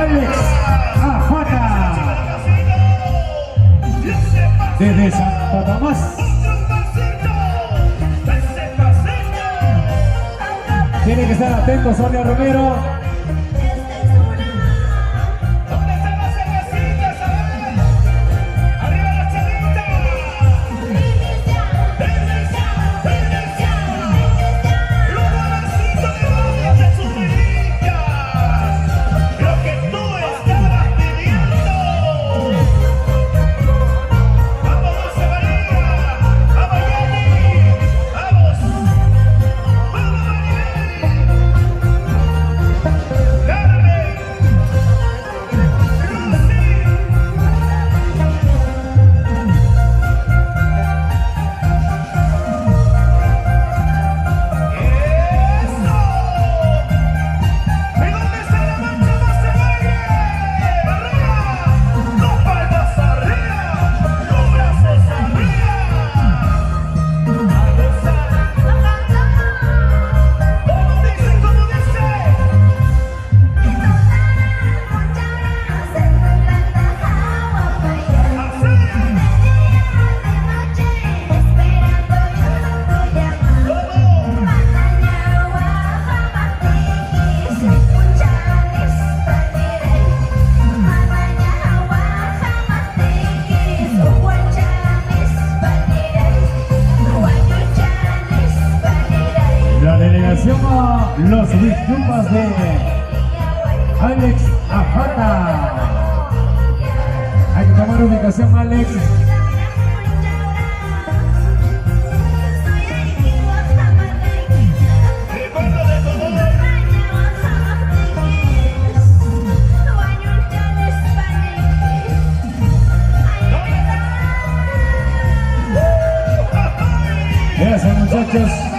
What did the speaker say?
Alex Ajata desde Santo Tomás. Tiene que estar atento Sonia Romero. A los Wistumpas de Alex Ajata. Hay que tomar ubicación, Alex. Gracias, muchachos.